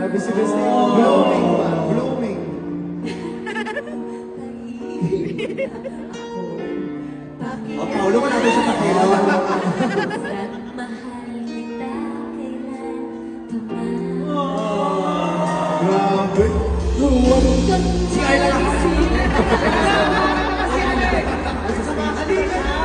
Grabe si Beste. Blooming pa. Blooming. O, Paolo, wala ba siya pakilaw? Grabe. Si Ayla lang. Sasama ka din.